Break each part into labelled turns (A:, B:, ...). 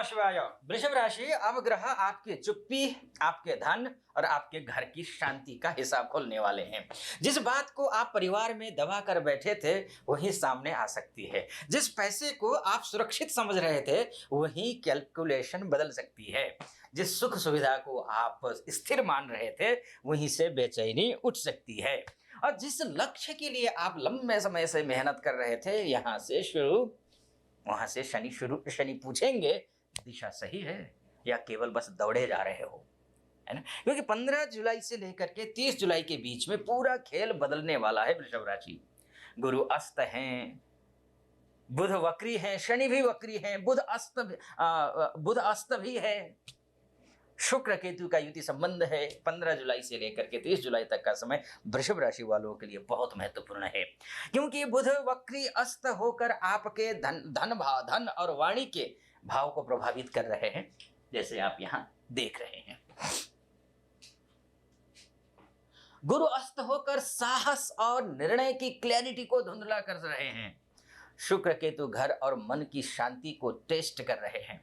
A: शिवाय। वृषभ राशि, अब ग्रह आपकी चुप्पी, आपके धन और आपके घर की शांति का हिसाब खोलने वाले हैं। जिस बात को आप परिवार में दबा कर बैठे थे वही सामने आ सकती है। जिस पैसे को आप सुरक्षित समझ रहे थे वही कैलकुलेशन बदल सकती है। जिस सुख सुविधा को आप स्थिर मान रहे थे वहीं से बेचैनी उठ सकती है। और जिस लक्ष्य के लिए आप लंबे समय से मेहनत कर रहे थे यहाँ से शुरू वहां से शनि पूछेंगे दिशा सही है या केवल बस दौड़े जा रहे हो, है ना। क्योंकि 15 जुलाई से लेकर के 30 जुलाई के बीच में पूरा खेल बदलने वाला है वृषभ राशि। गुरु अस्त हैं, बुध वक्री हैं, शनि भी वक्री हैं, बुध अस्त भी है, शुक्र केतु का युति संबंध है। 15 जुलाई से लेकर के 30 जुलाई तक का समय वृषभ राशि वालों के लिए बहुत महत्वपूर्ण है, क्योंकि बुध वक्री अस्त होकर आपके धन और वाणी के भाव को प्रभावित कर रहे हैं, जैसे आप यहां देख रहे हैं। गुरु अस्त होकर साहस और निर्णय की क्लैरिटी को धुंधला कर रहे हैं। शुक्र केतु घर और मन की शांति को टेस्ट कर रहे हैं।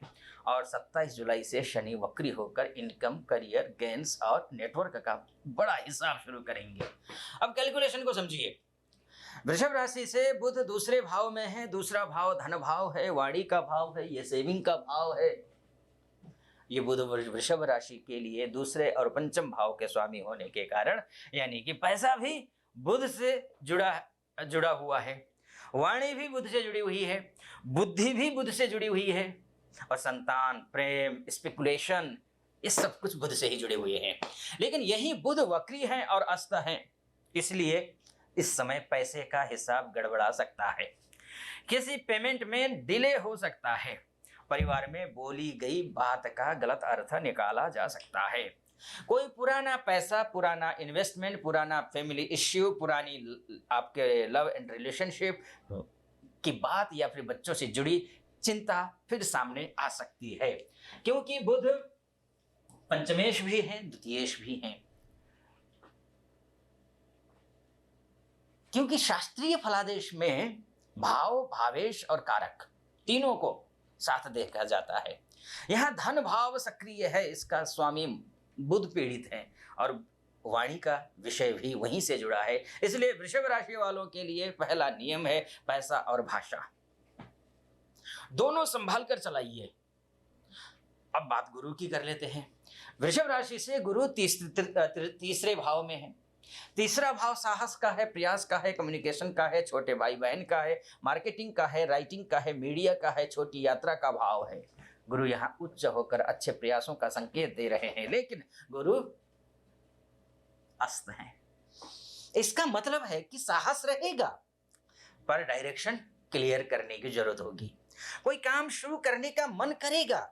A: और 27 जुलाई से शनि वक्री होकर इनकम, करियर, गेन्स और नेटवर्क का बड़ा हिसाब शुरू करेंगे। अब कैलकुलेशन को समझिए। वृषभ राशि से बुध दूसरे भाव में है। दूसरा भाव धन भाव है, वाणी का भाव है, ये सेविंग का भाव है। ये बुध वृषभ राशि के लिए दूसरे और पंचम भाव के स्वामी होने के कारण, यानी कि पैसा भी बुध से जुड़ा हुआ है, वाणी भी बुध से जुड़ी हुई है, बुद्धि भी बुध से जुड़ी हुई है, और संतान, प्रेम, स्पेकुलेशन, ये सब कुछ बुध से ही जुड़े हुए हैं। लेकिन यही बुध वक्री हैं और अस्त हैं, इसलिए इस समय पैसे का हिसाब गड़बड़ा सकता है। किसी पेमेंट में डिले हो सकता है। परिवार में बोली गई बात का गलत अर्थ निकाला जा सकता है। कोई पुराना पैसा, पुराना इन्वेस्टमेंट, पुराना फैमिली इश्यू, पुरानी आपके लव एंड रिलेशनशिप की बात या फिर बच्चों से जुड़ी चिंता फिर सामने आ सकती है, क्योंकि बुध पंचमेश भी हैं, द्वितीयेश भी हैं। क्योंकि शास्त्रीय फलादेश में भाव, भावेश और कारक तीनों को साथ देखा जाता है। यहां धन भाव सक्रिय है, इसका स्वामी बुध पीड़ित हैं और वाणी का विषय भी वहीं से जुड़ा है। इसलिए वृषभ राशि वालों के लिए पहला नियम है पैसा और भाषा दोनों संभाल कर चलाइए। अब बात गुरु की कर लेते हैं। वृषभ राशि से गुरु तीसरे भाव में है। तीसरा भाव साहस का है, प्रयास का है, कम्युनिकेशन का है, छोटे भाई बहन का है, मार्केटिंग का है, राइटिंग का है, मीडिया का है, छोटी यात्रा का भाव है। गुरु यहाँ उच्च होकर अच्छे प्रयासों का संकेत दे रहे हैं, लेकिन गुरु अस्त हैं। इसका मतलब है कि साहस रहेगा पर डायरेक्शन क्लियर करने की जरूरत होगी। कोई काम शुरू करने का मन करेगा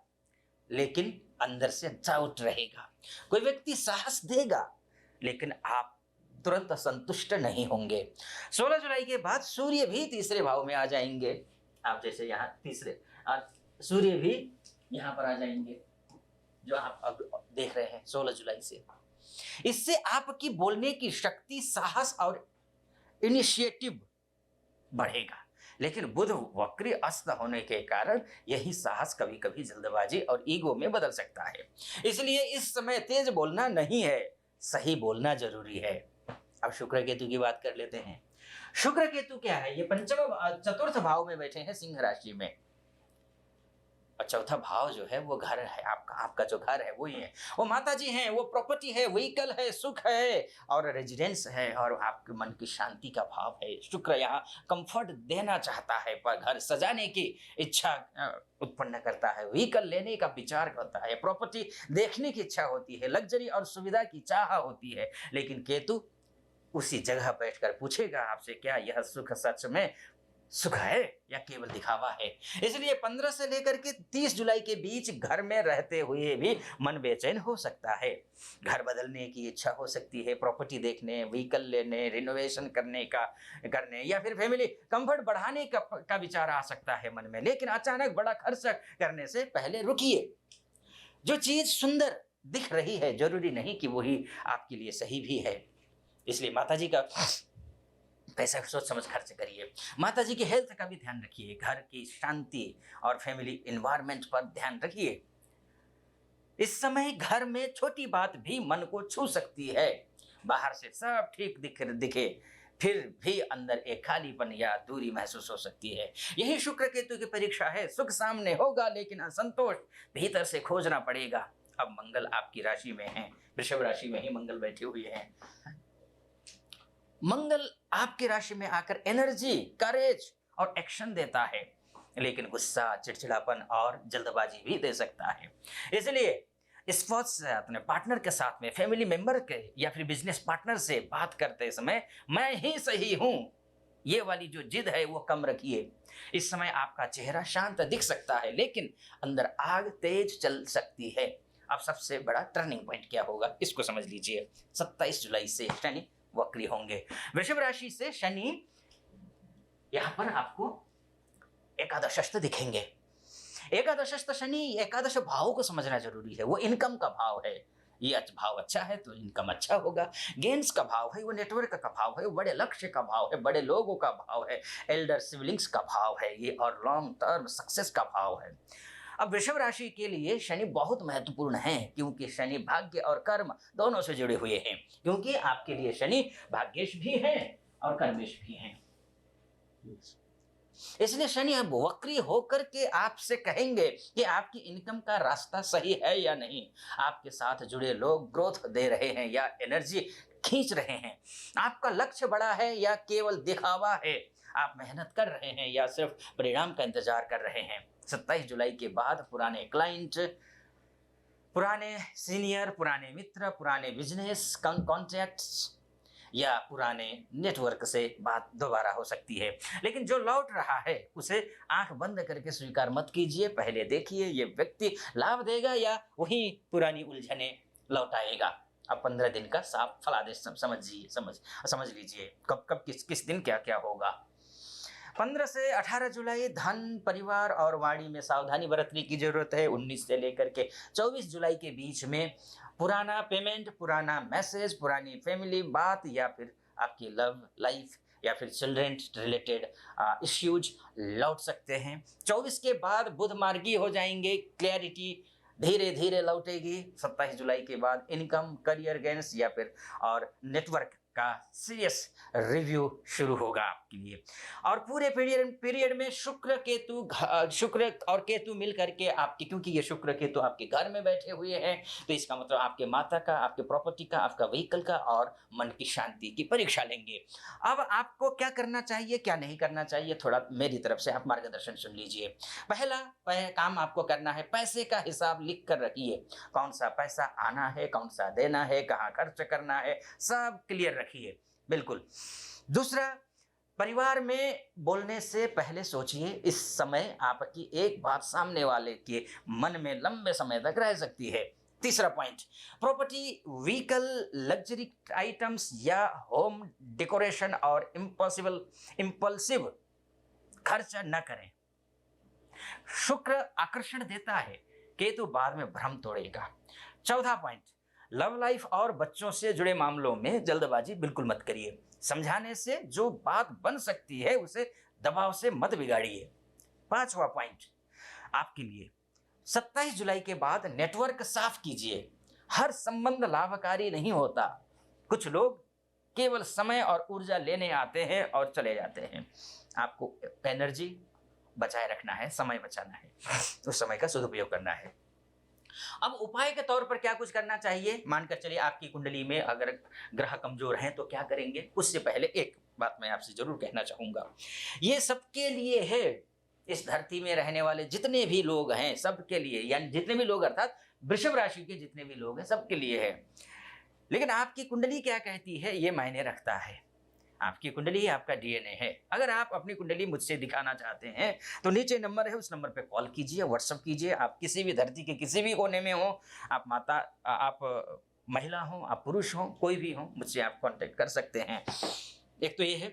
A: लेकिन अंदर से डाउट रहेगा। कोई व्यक्ति साहस देगा लेकिन आप तुरंत संतुष्ट नहीं होंगे। 16 जुलाई के बाद सूर्य भी तीसरे भाव में आ जाएंगे। आप जैसे यहाँ सूर्य भी यहाँ पर आ जाएंगे, जो आप अब देख रहे हैं 16 जुलाई से। इससे आपकी बोलने की शक्ति, साहस और इनिशिएटिव बढ़ेगा। लेकिन बुध वक्री अस्त होने के कारण यही साहस कभी कभी जल्दबाजी और ईगो में बदल सकता है। इसलिए इस समय तेज बोलना नहीं है, सही बोलना जरूरी है। अब शुक्र केतु की बात कर लेते हैं। शुक्र केतु क्या है? ये चतुर्थ भाव में बैठे हैं सिंह राशि में। और चौथा भाव जो है वो घर है, आपका जो घर है वही है, वो माता जी हैं, वो प्रॉपर्टी है, व्हीकल है, सुख है और रेजिडेंस है, और आपके मन की शांति का भाव है। शुक्र यहाँ कंफर्ट देना चाहता है, पर घर सजाने की इच्छा उत्पन्न करता है, व्हीकल लेने का विचार करता है, प्रॉपर्टी देखने की इच्छा होती है, लग्जरी और सुविधा की चाह होती है। लेकिन केतु उसी जगह बैठकर पूछेगा आपसे, क्या यह सुख सच में सुख है या केवल दिखावा है? इसलिए 15 से लेकर के 30 जुलाई के बीच घर में रहते हुए भी मन बेचैन हो सकता है। घर बदलने की इच्छा हो सकती है, प्रॉपर्टी देखने, व्हीकल लेने, रिनोवेशन करने या फिर फैमिली कंफर्ट बढ़ाने का विचार आ सकता है मन में। लेकिन अचानक बड़ा खर्च करने से पहले रुकिए। जो चीज सुंदर दिख रही है जरूरी नहीं कि वही आपके लिए सही भी है। इसलिए माताजी का पैसा सोच समझ खर्च करिए। माता जी की हेल्थ का भी ध्यान रखिए, घर की शांति और फैमिली इन्वायरमेंट पर ध्यान रखिए। इस समय घर में छोटी बात भी मन को छू सकती है। बाहर से सब ठीक दिखे, फिर भी अंदर एक खालीपन या दूरी महसूस हो सकती है। यही शुक्र केतु की परीक्षा है। सुख सामने होगा लेकिन असंतोष भीतर से खोजना पड़ेगा। अब मंगल आपकी राशि में है, वृषभ राशि में ही मंगल बैठे हुए हैं। मंगल आपकी राशि में आकर एनर्जी, करेज और एक्शन देता है, लेकिन गुस्सा, चिड़चिड़ापन और जल्दबाजी भी दे सकता है। इसलिए स्पोर्ट्स से अपने पार्टनर के साथ में, फैमिली मेंबर के या फिर बिजनेस पार्टनर से बात करते समय मैं ही सही हूं, ये वाली जो जिद है वो कम रखिए। इस समय आपका चेहरा शांत दिख सकता है लेकिन अंदर आग तेज चल सकती है। अब सबसे बड़ा टर्निंग पॉइंट क्या होगा इसको समझ लीजिए। 27 जुलाई से शनि वक्री होंगे। वृषभ राशि से शनि यहां पर आपको एकादशस्थ दिखेंगे। एकादशस्थ शनि, एकादश भाव को समझना जरूरी है। वो इनकम का भाव है, ये भाव अच्छा है तो इनकम अच्छा होगा। गेन्स का भाव है, वो नेटवर्क का भाव है, वो बड़े लक्ष्य का भाव है, बड़े लोगों का भाव है, एल्डर सिबलिंग्स का भाव है ये, और लॉन्ग टर्म सक्सेस का भाव है। अब वृषभ राशि के लिए शनि बहुत महत्वपूर्ण है, क्योंकि शनि भाग्य और कर्म दोनों से जुड़े हुए हैं। क्योंकि आपके लिए शनि भाग्येश भी है और कर्मेश भी है। इसलिए शनि अब वक्री होकर के आपसे कहेंगे कि आपकी इनकम का रास्ता सही है या नहीं। आपके साथ जुड़े लोग ग्रोथ दे रहे हैं या एनर्जी खींच रहे हैं। आपका लक्ष्य बड़ा है या केवल दिखावा है। आप मेहनत कर रहे हैं या सिर्फ परिणाम का इंतजार कर रहे हैं। 27 जुलाई के बाद पुराने क्लाइंट, पुराने सीनियर, पुराने मित्र, पुराने बिजनेस कॉन्ट्रैक्ट्स या पुराने नेटवर्क से बात दोबारा हो सकती है। लेकिन जो लौट रहा है उसे आंख बंद करके स्वीकार मत कीजिए। पहले देखिए ये व्यक्ति लाभ देगा या वही पुरानी उलझने लौटाएगा। अब 15 दिन का साफ फलादेश समझ लीजिए कब कब किस दिन क्या क्या होगा। 15 से 18 जुलाई धन, परिवार और वाणी में सावधानी बरतने की जरूरत है। 19 से लेकर के 24 जुलाई के बीच में पुराना पेमेंट, पुराना मैसेज, पुरानी फैमिली बात या फिर आपकी लव लाइफ या फिर चिल्ड्रेन रिलेटेड इश्यूज लौट सकते हैं। 24 के बाद बुध मार्गी हो जाएंगे, क्लैरिटी धीरे धीरे लौटेगी। 27 जुलाई के बाद इनकम, करियर गेन्स या फिर और नेटवर्क का सीरियस रिव्यू शुरू होगा आपके लिए। और पूरे पीरियड में शुक्र और केतु मिल करके आपके, क्योंकि ये शुक्र केतु आपके घर में बैठे हुए हैं, तो इसका मतलब आपके माता का, आपके प्रॉपर्टी का, आपका व्हीकल का और मन की शांति की परीक्षा लेंगे। अब आपको क्या करना चाहिए, क्या नहीं करना चाहिए, थोड़ा मेरी तरफ से आप मार्गदर्शन सुन लीजिए। पहला काम आपको करना है, पैसे का हिसाब लिख कर रखिए। कौन सा पैसा आना है, कौन सा देना है, कहाँ खर्च करना है, सब क्लियर रखिए बिल्कुल। दूसरा, परिवार में बोलने से पहले सोचिए। इस समय आपकी एक बात सामने वाले के मन में लंबे समय तक रह सकती है। तीसरा point, property, vehicle, luxury items या होम डेकोरेशन और इम्पल्सिव खर्च न करें। शुक्र आकर्षण देता है, केतु बाद में भ्रम तोड़ेगा। चौथा पॉइंट, लव लाइफ और बच्चों से जुड़े मामलों में जल्दबाजी बिल्कुल मत करिए। समझाने से जो बात बन सकती है उसे दबाव से मत बिगाड़िए। पांचवा पॉइंट आपके लिए, 27 जुलाई के बाद नेटवर्क साफ कीजिए। हर संबंध लाभकारी नहीं होता। कुछ लोग केवल समय और ऊर्जा लेने आते हैं और चले जाते हैं। आपको एनर्जी बचाए रखना है, समय बचाना है, उस समय का सदुपयोग करना है। अब उपाय के तौर पर क्या कुछ करना चाहिए, मानकर चलिए आपकी कुंडली में अगर ग्रह कमजोर हैं तो क्या करेंगे। उससे पहले एक बात मैं आपसे जरूर कहना चाहूंगा, ये सबके लिए है। इस धरती में रहने वाले जितने भी लोग हैं सबके लिए, यानी जितने भी लोग अर्थात वृषभ राशि के जितने भी लोग हैं सबके लिए है। लेकिन आपकी कुंडली क्या कहती है ये मायने रखता है। आपकी कुंडली आपका डीएनए है। अगर आप अपनी कुंडली मुझसे दिखाना चाहते हैं तो नीचे नंबर है, उस नंबर पे कॉल कीजिए, व्हाट्सएप कीजिए। आप किसी भी धरती के किसी भी कोने में हो, आप महिला हो, आप पुरुष हो, कोई भी हो, मुझसे आप कांटेक्ट कर सकते हैं। एक तो ये है,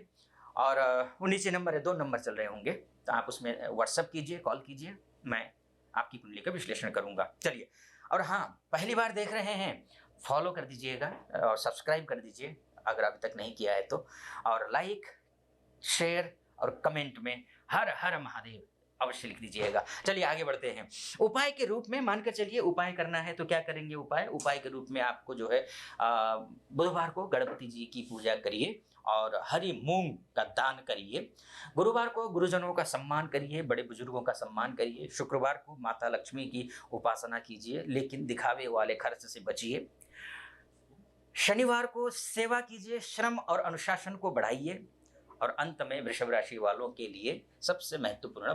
A: और वो नीचे नंबर है, 2 नंबर चल रहे होंगे, तो आप उसमें व्हाट्सएप कीजिए, कॉल कीजिए, मैं आपकी कुंडली का विश्लेषण करूंगा। चलिए, और हाँ, पहली बार देख रहे हैं फॉलो कर दीजिएगा और सब्सक्राइब कर दीजिए अगर अभी तक नहीं किया है तो, और लाइक शेयर और कमेंट में हर हर महादेव अवश्य लिख दीजिएगा। चलिए आगे बढ़ते हैं। उपाय के रूप में मानकर चलिए उपाय करना है तो क्या करेंगे? उपाय के रूप में आपको जो है बुधवार को गणपति जी की पूजा करिए और हरी मूंग का दान करिए। गुरुवार को गुरुजनों का सम्मान करिए, बड़े बुजुर्गों का सम्मान करिए। शुक्रवार को माता लक्ष्मी की उपासना कीजिए, लेकिन दिखावे वाले खर्च से बचिए। शनिवार को सेवा कीजिए, श्रम और अनुशासन को बढ़ाइए। और अंत में वृषभ राशि वालों के लिए सबसे महत्वपूर्ण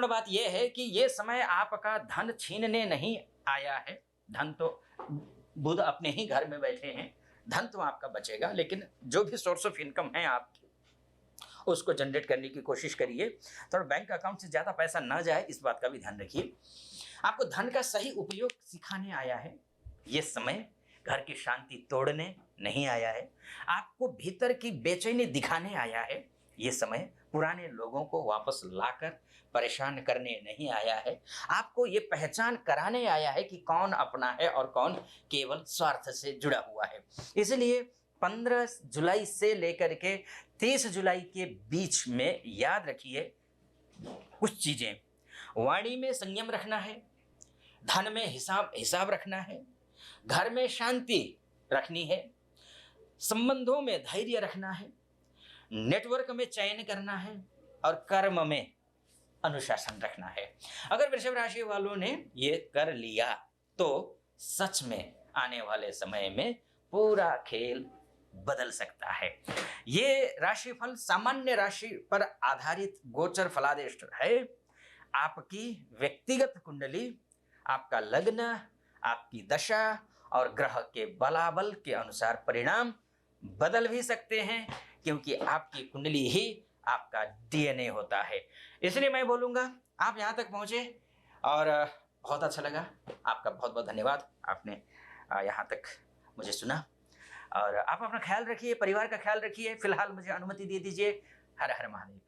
A: बात यह है कि ये समय आपका धन छीनने नहीं आया है। धन तो बुध अपने ही घर में बैठे हैं, धन तो आपका बचेगा, लेकिन जो भी सोर्स ऑफ इनकम है आपकी उसको जनरेट करने की कोशिश करिए। थोड़ा बैंक अकाउंट से ज़्यादा पैसा ना जाए, इस बात का भी ध्यान रखिए। आपको धन का सही उपयोग सिखाने आया है ये समय, घर की शांति तोड़ने नहीं आया है। आपको भीतर की बेचैनी दिखाने आया है ये समय, पुराने लोगों को वापस लाकर परेशान करने नहीं आया है। आपको ये पहचान कराने आया है कि कौन अपना है और कौन केवल स्वार्थ से जुड़ा हुआ है। इसलिए 15 जुलाई से लेकर के 30 जुलाई के बीच में याद रखिए कुछ चीजें। वाणी में संयम रखना है, धन में हिसाब रखना है, घर में शांति रखनी है, संबंधों में धैर्य रखना है, नेटवर्क में चयन करना है और कर्म में अनुशासन रखना है। अगर वृषभ राशि वालों ने ये कर लिया तो सच में आने वाले समय में पूरा खेल बदल सकता है। ये राशिफल सामान्य राशि पर आधारित गोचर फलादेश है। आपकी व्यक्तिगत कुंडली, आपका लग्न, आपकी दशा और ग्रह के बलाबल के अनुसार परिणाम बदल भी सकते हैं, क्योंकि आपकी कुंडली ही आपका डीएनए होता है। इसलिए मैं बोलूँगा आप यहाँ तक पहुँचे और बहुत अच्छा लगा। आपका बहुत बहुत धन्यवाद, आपने यहाँ तक मुझे सुना। और आप अपना ख्याल रखिए, परिवार का ख्याल रखिए। फिलहाल मुझे अनुमति दे दीजिए। हर हर महादेव।